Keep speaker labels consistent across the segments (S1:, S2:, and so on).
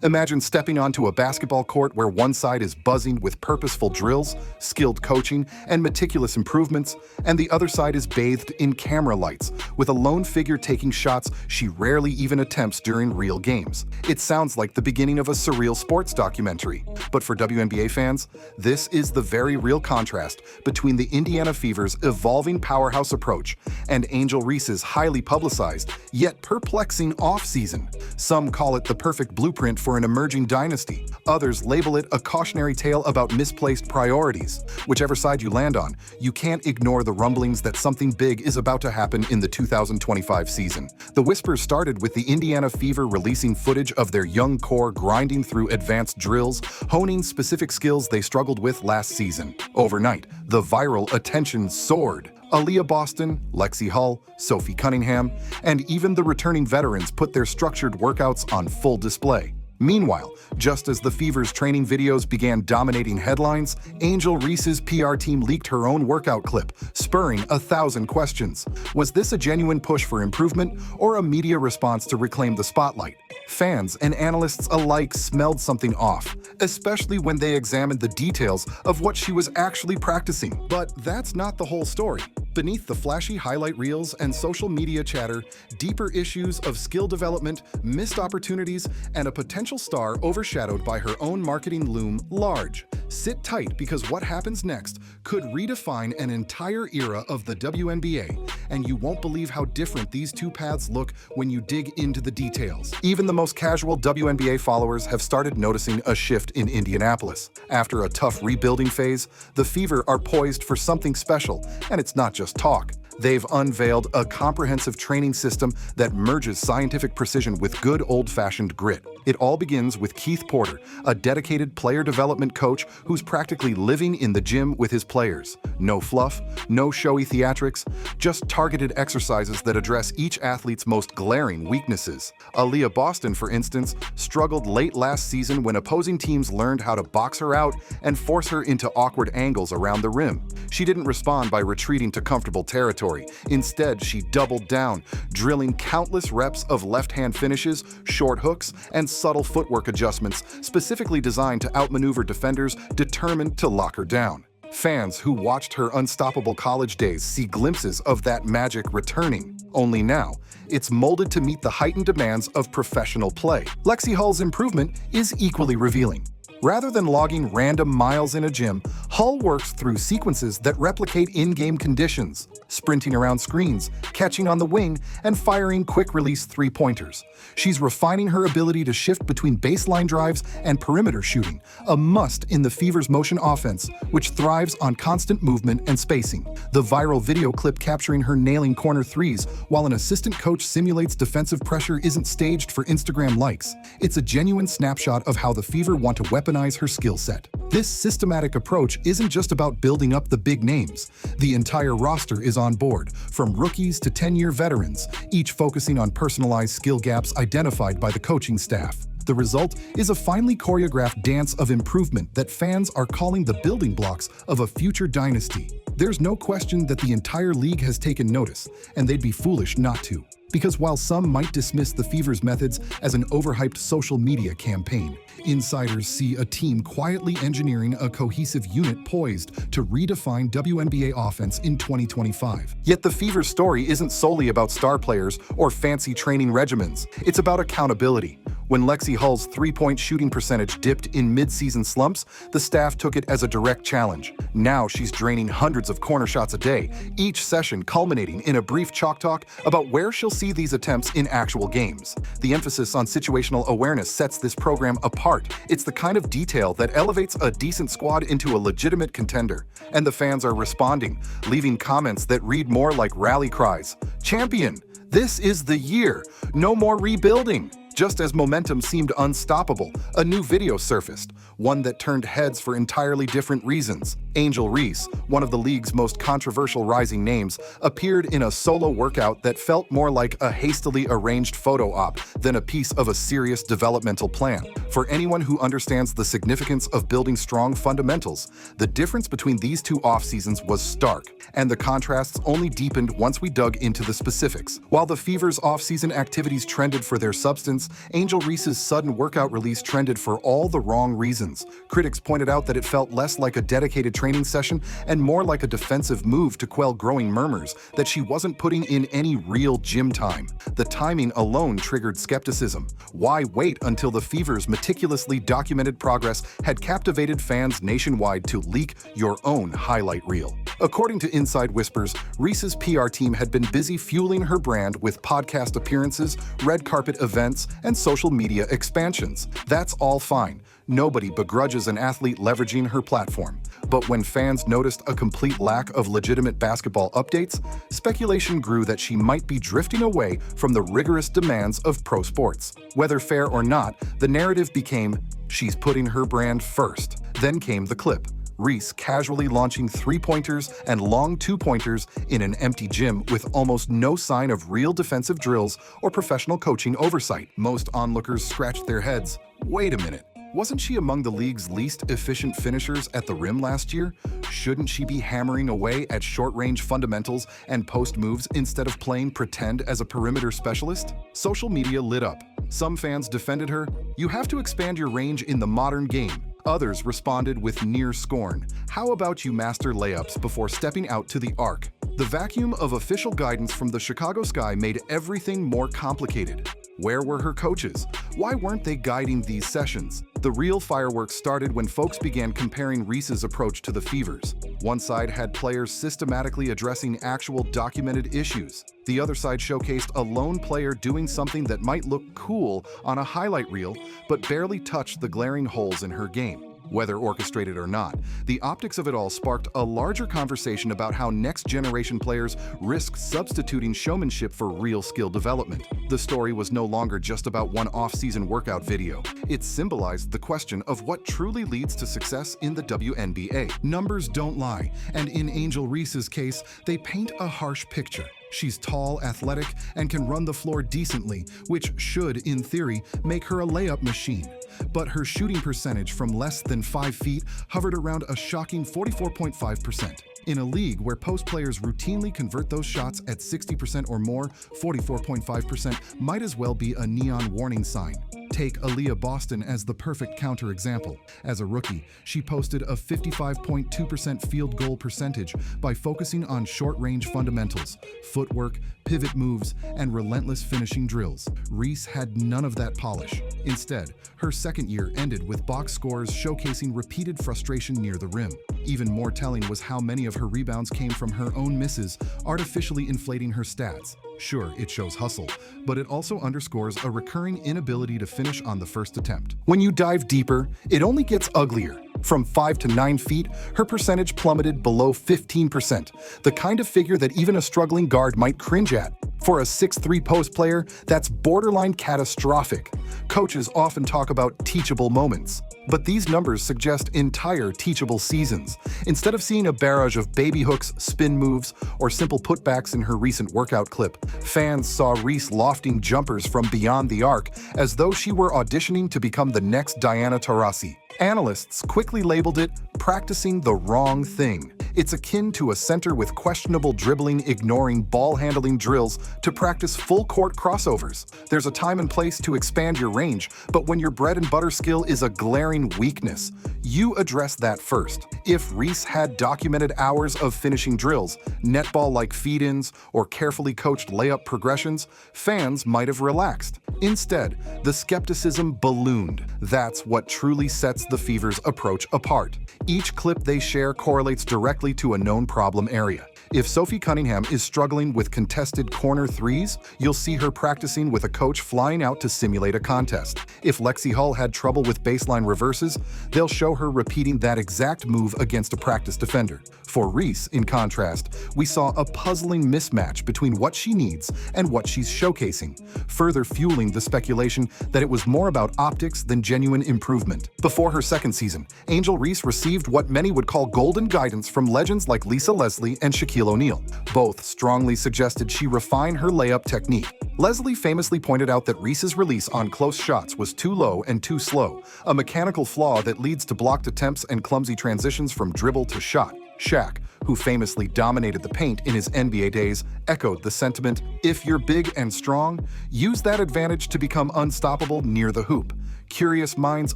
S1: Imagine stepping onto a basketball court where one side is buzzing with purposeful drills, skilled coaching, and meticulous improvements, and the other side is bathed in camera lights, with a lone figure taking shots she rarely even attempts during real games. It sounds like the beginning of a surreal sports documentary. But for WNBA fans, this is the very real contrast between the Indiana Fever's evolving powerhouse approach and Angel Reese's highly publicized, yet perplexing offseason. Some call it the perfect blueprint for an emerging dynasty. Others label it a cautionary tale about misplaced priorities. Whichever side you land on, you can't ignore the rumblings that something big is about to happen in the 2025 season. The whispers started with the Indiana Fever releasing footage of their young core grinding through advanced drills, honing specific skills they struggled with last season. Overnight, the viral attention soared. Aaliyah Boston, Lexi Hull, Sophie Cunningham, and even the returning veterans put their structured workouts on full display. Meanwhile, just as the Fever's training videos began dominating headlines, Angel Reese's PR team leaked her own workout clip, spurring 1,000 questions. Was this a genuine push for improvement or a media response to reclaim the spotlight? Fans and analysts alike smelled something off, especially when they examined the details of what she was actually practicing. But that's not the whole story. Beneath the flashy highlight reels and social media chatter, deeper issues of skill development, missed opportunities, and a potential star overshadowed by her own marketing loom large. Sit tight, because what happens next could redefine an entire era of the WNBA, and you won't believe how different these two paths look when you dig into the details. Even the most casual WNBA followers have started noticing a shift in Indianapolis. After a tough rebuilding phase, the Fever are poised for something special, and it's not just talk. They've unveiled a comprehensive training system that merges scientific precision with good old-fashioned grit. It all begins with Keith Porter, a dedicated player development coach who's practically living in the gym with his players. No fluff, no showy theatrics, just targeted exercises that address each athlete's most glaring weaknesses. Aaliyah Boston, for instance, struggled late last season when opposing teams learned how to box her out and force her into awkward angles around the rim. She didn't respond by retreating to comfortable territory. Instead, she doubled down, drilling countless reps of left-hand finishes, short hooks, and subtle footwork adjustments specifically designed to outmaneuver defenders determined to lock her down. Fans who watched her unstoppable college days see glimpses of that magic returning. Only now, it's molded to meet the heightened demands of professional play. Lexi Hull's improvement is equally revealing. Rather than logging random miles in a gym, Hull works through sequences that replicate in-game conditions, sprinting around screens, catching on the wing, and firing quick-release three-pointers. She's refining her ability to shift between baseline drives and perimeter shooting, a must in the Fever's motion offense, which thrives on constant movement and spacing. The viral video clip capturing her nailing corner threes while an assistant coach simulates defensive pressure isn't staged for Instagram likes. It's a genuine snapshot of how the Fever want to weaponize her skill set. This systematic approach isn't just about building up the big names. The entire roster is on board, from rookies to 10-year veterans, each focusing on personalized skill gaps identified by the coaching staff. The result is a finely choreographed dance of improvement that fans are calling the building blocks of a future dynasty. There's no question that the entire league has taken notice, and they'd be foolish not to. Because while some might dismiss the Fever's methods as an overhyped social media campaign, insiders see a team quietly engineering a cohesive unit poised to redefine WNBA offense in 2025. Yet the Fever's story isn't solely about star players or fancy training regimens. It's about accountability. When Lexi Hull's three-point shooting percentage dipped in mid-season slumps, the staff took it as a direct challenge. Now she's draining hundreds of corner shots a day, each session culminating in a brief chalk talk about where she'll see these attempts in actual games. The emphasis on situational awareness sets this program apart. It's the kind of detail that elevates a decent squad into a legitimate contender. And the fans are responding, leaving comments that read more like rally cries. Champion! This is the year! No more rebuilding! Just as momentum seemed unstoppable, a new video surfaced, one that turned heads for entirely different reasons. Angel Reese, one of the league's most controversial rising names, appeared in a solo workout that felt more like a hastily arranged photo op than a piece of a serious developmental plan. For anyone who understands the significance of building strong fundamentals, the difference between these two off-seasons was stark, and the contrasts only deepened once we dug into the specifics. While the Fever's off-season activities trended for their substance, Angel Reese's sudden workout release trended for all the wrong reasons. Critics pointed out that it felt less like a dedicated training session and more like a defensive move to quell growing murmurs that she wasn't putting in any real gym time. The timing alone triggered skepticism. Why wait until the Fever's meticulously documented progress had captivated fans nationwide to leak your own highlight reel? According to Inside Whispers, Reese's PR team had been busy fueling her brand with podcast appearances, red carpet events, and social media expansions. That's all fine. Nobody begrudges an athlete leveraging her platform. But when fans noticed a complete lack of legitimate basketball updates, speculation grew that she might be drifting away from the rigorous demands of pro sports. Whether fair or not, the narrative became, she's putting her brand first. Then came the clip. Reese casually launching three-pointers and long two-pointers in an empty gym with almost no sign of real defensive drills or professional coaching oversight. Most onlookers scratched their heads. Wait a minute. Wasn't she among the league's least efficient finishers at the rim last year? Shouldn't she be hammering away at short-range fundamentals and post moves instead of playing pretend as a perimeter specialist? Social media lit up. Some fans defended her. You have to expand your range in the modern game. Others responded with near scorn. How about you master layups before stepping out to the arc? The vacuum of official guidance from the Chicago Sky made everything more complicated. Where were her coaches? Why weren't they guiding these sessions? The real fireworks started when folks began comparing Reese's approach to the Fever's. One side had players systematically addressing actual documented issues. The other side showcased a lone player doing something that might look cool on a highlight reel, but barely touched the glaring holes in her game. Whether orchestrated or not, the optics of it all sparked a larger conversation about how next-generation players risk substituting showmanship for real skill development. The story was no longer just about one off-season workout video. It symbolized the question of what truly leads to success in the WNBA. Numbers don't lie, and in Angel Reese's case, they paint a harsh picture. She's tall, athletic, and can run the floor decently, which should, in theory, make her a layup machine. But her shooting percentage from less than 5 feet hovered around a shocking 44.5%. In a league where post players routinely convert those shots at 60% or more, 44.5% might as well be a neon warning sign. Take Aaliyah Boston as the perfect counterexample. As a rookie, she posted a 55.2% field goal percentage by focusing on short-range fundamentals, footwork, pivot moves, and relentless finishing drills. Reese had none of that polish. Instead, her second year ended with box scores showcasing repeated frustration near the rim. Even more telling was how many of her rebounds came from her own misses, artificially inflating her stats. Sure, it shows hustle, but it also underscores a recurring inability to finish on the first attempt. When you dive deeper, it only gets uglier. From 5 to 9 feet, her percentage plummeted below 15%, the kind of figure that even a struggling guard might cringe at. For a 6'3" post player, that's borderline catastrophic. Coaches often talk about teachable moments, but these numbers suggest entire teachable seasons. Instead of seeing a barrage of baby hooks, spin moves, or simple putbacks in her recent workout clip, fans saw Reese lofting jumpers from beyond the arc as though she were auditioning to become the next Diana Taurasi. Analysts quickly labeled it practicing the wrong thing. It's akin to a center with questionable dribbling, ignoring ball-handling drills to practice full-court crossovers. There's a time and place to expand your range, but when your bread-and-butter skill is a glaring weakness, you address that first. If Reese had documented hours of finishing drills, netball-like feed-ins, or carefully coached layup progressions, fans might have relaxed. Instead, the skepticism ballooned. That's what truly sets the Fever's approach apart. Each clip they share correlates directly to a known problem area. If Sophie Cunningham is struggling with contested corner threes, you'll see her practicing with a coach flying out to simulate a contest. If Lexi Hull had trouble with baseline reverses, they'll show her repeating that exact move against a practice defender. For Reese, in contrast, we saw a puzzling mismatch between what she needs and what she's showcasing, further fueling the speculation that it was more about optics than genuine improvement. Before her second season, Angel Reese received what many would call golden guidance from legends like Lisa Leslie and Shaquille Shaquille O'Neal. Both strongly suggested she refine her layup technique. Leslie famously pointed out that Reese's release on close shots was too low and too slow, a mechanical flaw that leads to blocked attempts and clumsy transitions from dribble to shot. Shaq, who famously dominated the paint in his NBA days, echoed the sentiment, "If you're big and strong, use that advantage to become unstoppable near the hoop." Curious minds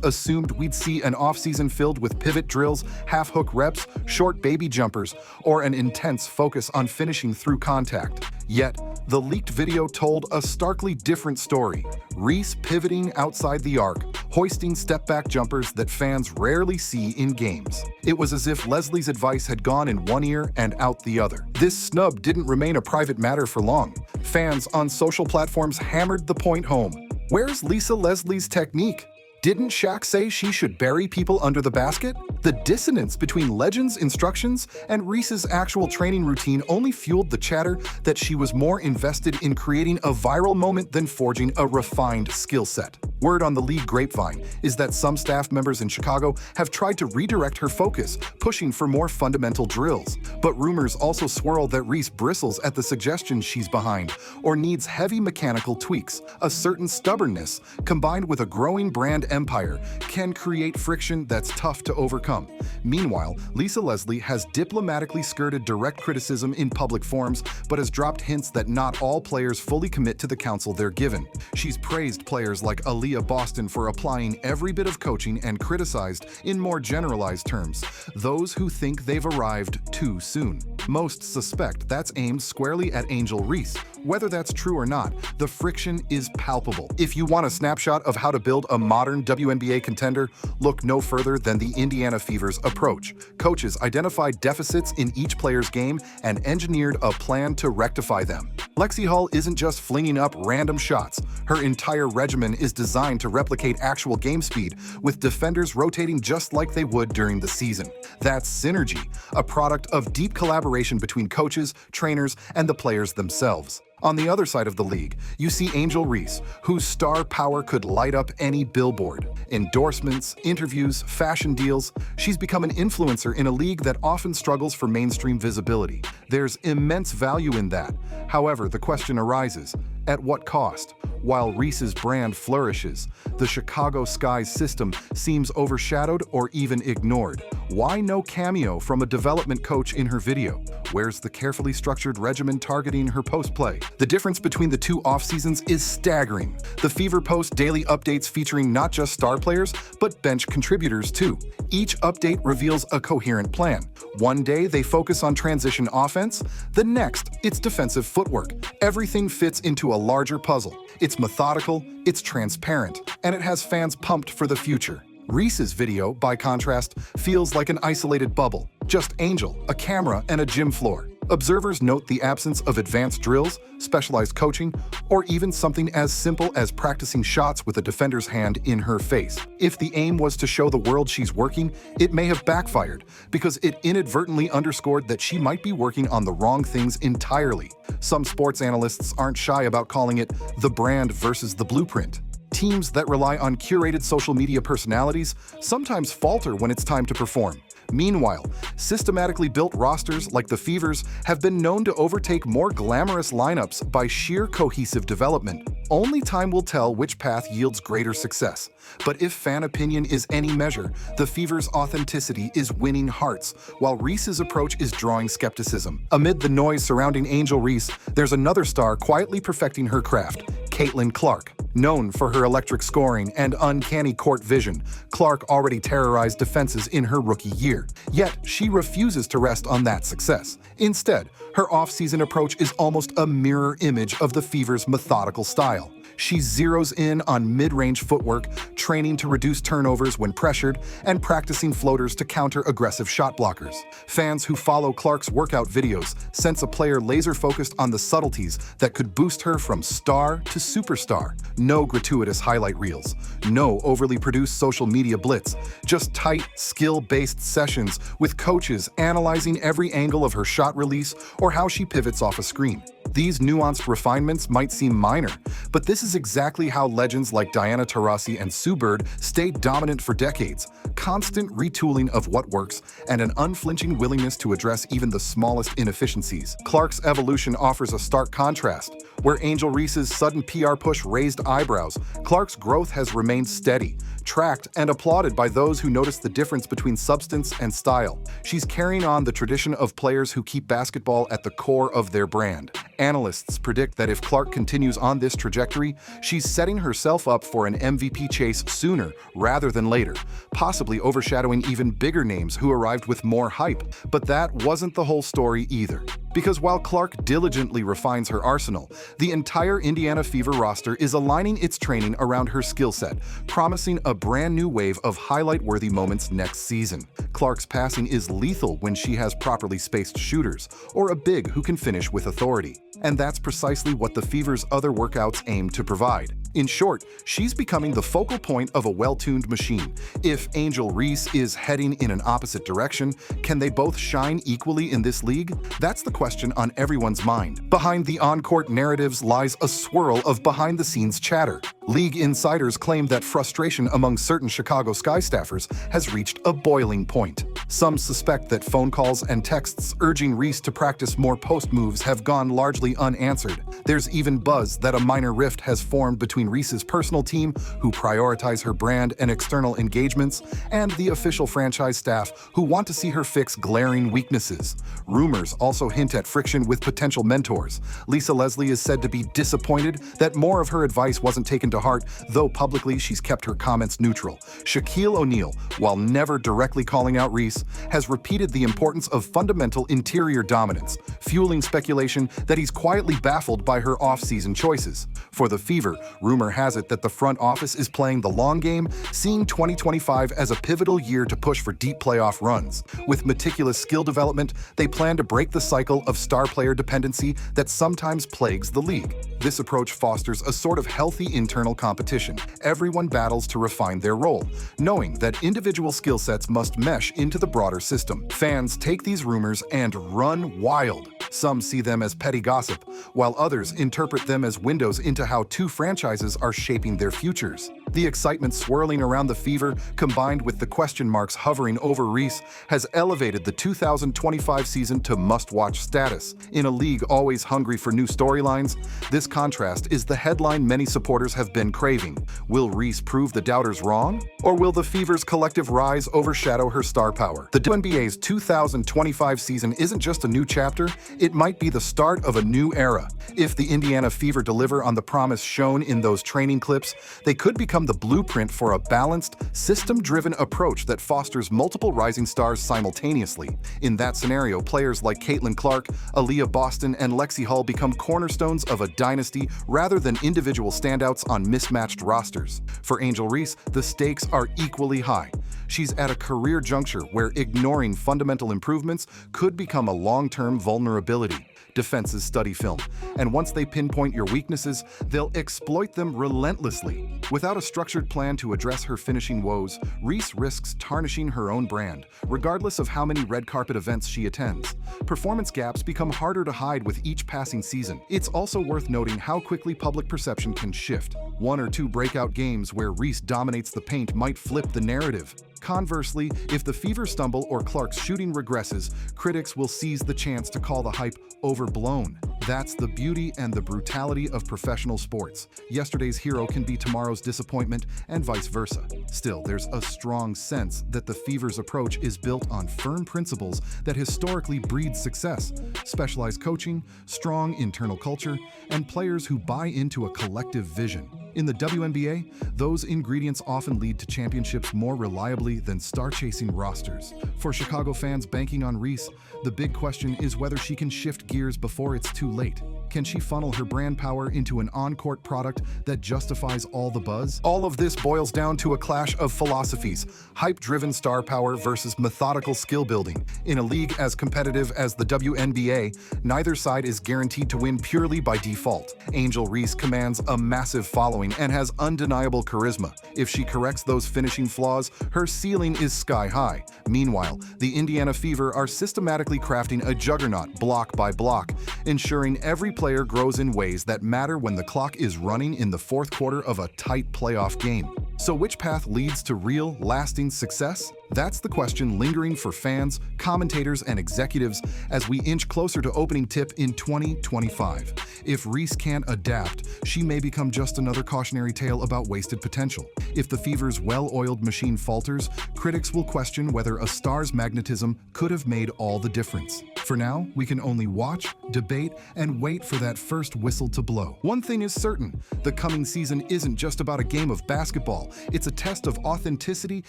S1: assumed we'd see an offseason filled with pivot drills, half-hook reps, short baby jumpers, or an intense focus on finishing through contact. Yet, the leaked video told a starkly different story. Reese pivoting outside the arc, hoisting step-back jumpers that fans rarely see in games. It was as if Leslie's advice had gone in one ear and out the other. This snub didn't remain a private matter for long. Fans on social platforms hammered the point home. Where's Lisa Leslie's technique? Didn't Shaq say she should bury people under the basket? The dissonance between Legend's instructions and Reese's actual training routine only fueled the chatter that she was more invested in creating a viral moment than forging a refined skill set. Word on the league grapevine is that some staff members in Chicago have tried to redirect her focus, pushing for more fundamental drills. But rumors also swirl that Reese bristles at the suggestion she's behind or needs heavy mechanical tweaks. A certain stubbornness, combined with a growing brand empire, can create friction that's tough to overcome. Meanwhile, Lisa Leslie has diplomatically skirted direct criticism in public forums, but has dropped hints that not all players fully commit to the counsel they're given. She's praised players like Aaliyah Boston for applying every bit of coaching and criticized, in more generalized terms, those who think they've arrived too soon. Most suspect that's aimed squarely at Angel Reese. Whether that's true or not, the friction is palpable. If you want a snapshot of how to build a modern WNBA contender, look no further than the Indiana Fever's approach. Coaches identified deficits in each player's game and engineered a plan to rectify them. Lexi Hull isn't just flinging up random shots. Her entire regimen is designed to replicate actual game speed, with defenders rotating just like they would during the season. That's synergy, a product of deep collaboration between coaches, trainers, and the players themselves. On the other side of the league, you see Angel Reese, whose star power could light up any billboard. Endorsements, interviews, fashion deals, she's become an influencer in a league that often struggles for mainstream visibility. There's immense value in that. However, the question arises, at what cost? While Reese's brand flourishes, the Chicago Sky's system seems overshadowed or even ignored. Why no cameo from a development coach in her video? Where's the carefully structured regimen targeting her post-play? The difference between the two off-seasons is staggering. The Fever posts daily updates featuring not just star players, but bench contributors too. Each update reveals a coherent plan. One day they focus on transition offense, the next it's defensive footwork. Everything fits into a larger puzzle. It's methodical, it's transparent, and it has fans pumped for the future. Reese's video, by contrast, feels like an isolated bubble. Just Angel, a camera, and a gym floor. Observers note the absence of advanced drills, specialized coaching, or even something as simple as practicing shots with a defender's hand in her face. If the aim was to show the world she's working, it may have backfired, because it inadvertently underscored that she might be working on the wrong things entirely. Some sports analysts aren't shy about calling it the brand versus the blueprint. Teams that rely on curated social media personalities sometimes falter when it's time to perform. Meanwhile, systematically built rosters like the Fevers have been known to overtake more glamorous lineups by sheer cohesive development. Only time will tell which path yields greater success. But if fan opinion is any measure, the Fever's authenticity is winning hearts, while Reese's approach is drawing skepticism. Amid the noise surrounding Angel Reese, there's another star quietly perfecting her craft, Caitlin Clark. Known for her electric scoring and uncanny court vision, Clark already terrorized defenses in her rookie year. Yet, she refuses to rest on that success. Instead, her off-season approach is almost a mirror image of the Fever's methodical style. She zeroes in on mid-range footwork, training to reduce turnovers when pressured, and practicing floaters to counter aggressive shot blockers. Fans who follow Clark's workout videos sense a player laser-focused on the subtleties that could boost her from star to superstar. No gratuitous highlight reels, no overly produced social media blitz, just tight, skill-based sessions with coaches analyzing every angle of her shot release or how she pivots off a screen. These nuanced refinements might seem minor, but this is exactly how legends like Diana Taurasi and Sue Bird stayed dominant for decades. Constant retooling of what works and an unflinching willingness to address even the smallest inefficiencies. Clark's evolution offers a stark contrast. Where Angel Reese's sudden PR push raised eyebrows, Clark's growth has remained steady, tracked, and applauded by those who notice the difference between substance and style. She's carrying on the tradition of players who keep basketball at the core of their brand. Analysts predict that if Clark continues on this trajectory, she's setting herself up for an MVP chase sooner rather than later, possibly overshadowing even bigger names who arrived with more hype. But that wasn't the whole story either. Because while Clark diligently refines her arsenal, the entire Indiana Fever roster is aligning its training around her skill set, promising a brand new wave of highlight-worthy moments next season. Clark's passing is lethal when she has properly spaced shooters, or a big who can finish with authority. And that's precisely what the Fever's other workouts aim to provide. In short, she's becoming the focal point of a well-tuned machine. If Angel Reese is heading in an opposite direction, can they both shine equally in this league? That's the question on everyone's mind. Behind the on-court narratives lies a swirl of behind-the-scenes chatter. League insiders claim that frustration among certain Chicago Sky staffers has reached a boiling point. Some suspect that phone calls and texts urging Reese to practice more post moves have gone largely unanswered. There's even buzz that a minor rift has formed between Reese's personal team, who prioritize her brand and external engagements, and the official franchise staff, who want to see her fix glaring weaknesses. Rumors also hint at friction with potential mentors. Lisa Leslie is said to be disappointed that more of her advice wasn't taken to heart, though publicly she's kept her comments neutral. Shaquille O'Neal, while never directly calling out Reese, has repeated the importance of fundamental interior dominance, fueling speculation that he's quietly baffled by her off-season choices. For the Fever, rumor has it that the front office is playing the long game, seeing 2025 as a pivotal year to push for deep playoff runs. With meticulous skill development, they plan to break the cycle of star player dependency that sometimes plagues the league. This approach fosters a sort of healthy internal competition. Everyone battles to refine their role, knowing that individual skill sets must mesh into the broader system. Fans take these rumors and run wild. Some see them as petty gossip, while others interpret them as windows into how two franchises are shaping their futures. The excitement swirling around the Fever, combined with the question marks hovering over Reese, has elevated the 2025 season to must-watch status. In a league always hungry for new storylines, this contrast is the headline many supporters have been craving. Will Reese prove the doubters wrong? Or will the Fever's collective rise overshadow her star power? The WNBA's 2025 season isn't just a new chapter, it might be the start of a new era. If the Indiana Fever deliver on the promise shown in those training clips, they could become the blueprint for a balanced, system-driven approach that fosters multiple rising stars simultaneously. In that scenario, players like Caitlin Clark, Aaliyah Boston, and Lexi Hull become cornerstones of a dynasty rather than individual standouts on mismatched rosters. For Angel Reese, the stakes are equally high. She's at a career juncture where ignoring fundamental improvements could become a long-term vulnerability. Defenses study film, and once they pinpoint your weaknesses, they'll exploit them relentlessly. Without a structured plan to address her finishing woes, Reese risks tarnishing her own brand, regardless of how many red carpet events she attends. Performance gaps become harder to hide with each passing season. It's also worth noting how quickly public perception can shift. One or two breakout games where Reese dominates the paint might flip the narrative. Conversely, if the Fever stumble or Clark's shooting regresses, critics will seize the chance to call the hype overblown. That's the beauty and the brutality of professional sports. Yesterday's hero can be tomorrow's disappointment, and vice versa. Still, there's a strong sense that the Fever's approach is built on firm principles that historically breed success: specialized coaching, strong internal culture, and players who buy into a collective vision. In the WNBA, those ingredients often lead to championships more reliably than star-chasing rosters. For Chicago fans banking on Reese, the big question is whether she can shift gears before it's too late. Can she funnel her brand power into an on-court product that justifies all the buzz? All of this boils down to a clash of philosophies: hype-driven star power versus methodical skill building. In a league as competitive as the WNBA, neither side is guaranteed to win purely by default. Angel Reese commands a massive following following and has undeniable charisma. If she corrects those finishing flaws, her ceiling is sky high. Meanwhile, the Indiana Fever are systematically crafting a juggernaut block by block, ensuring every player grows in ways that matter when the clock is running in the fourth quarter of a tight playoff game. So which path leads to real, lasting success? That's the question lingering for fans, commentators, and executives as we inch closer to opening tip in 2025. If Reese can't adapt, she may become just another cautionary tale about wasted potential. If the Fever's well-oiled machine falters, critics will question whether a star's magnetism could have made all the difference. For now, we can only watch, debate, and wait for that first whistle to blow. One thing is certain, the coming season isn't just about a game of basketball. It's a test of authenticity,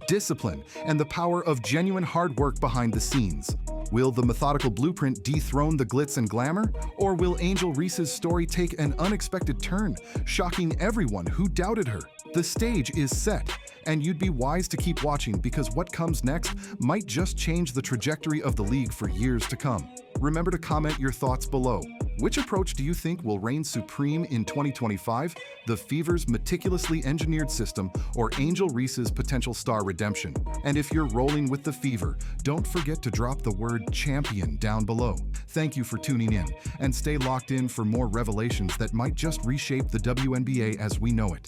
S1: discipline, and the power of genuine hard work behind the scenes. Will the methodical blueprint dethrone the glitz and glamour? Or will Angel Reese's story take an unexpected turn, shocking everyone who doubted her? The stage is set, and you'd be wise to keep watching because what comes next might just change the trajectory of the league for years to come. Remember to comment your thoughts below. Which approach do you think will reign supreme in 2025? The Fever's meticulously engineered system or Angel Reese's potential star redemption? And if you're rolling with the Fever, don't forget to drop the word champion down below. Thank you for tuning in, and stay locked in for more revelations that might just reshape the WNBA as we know it.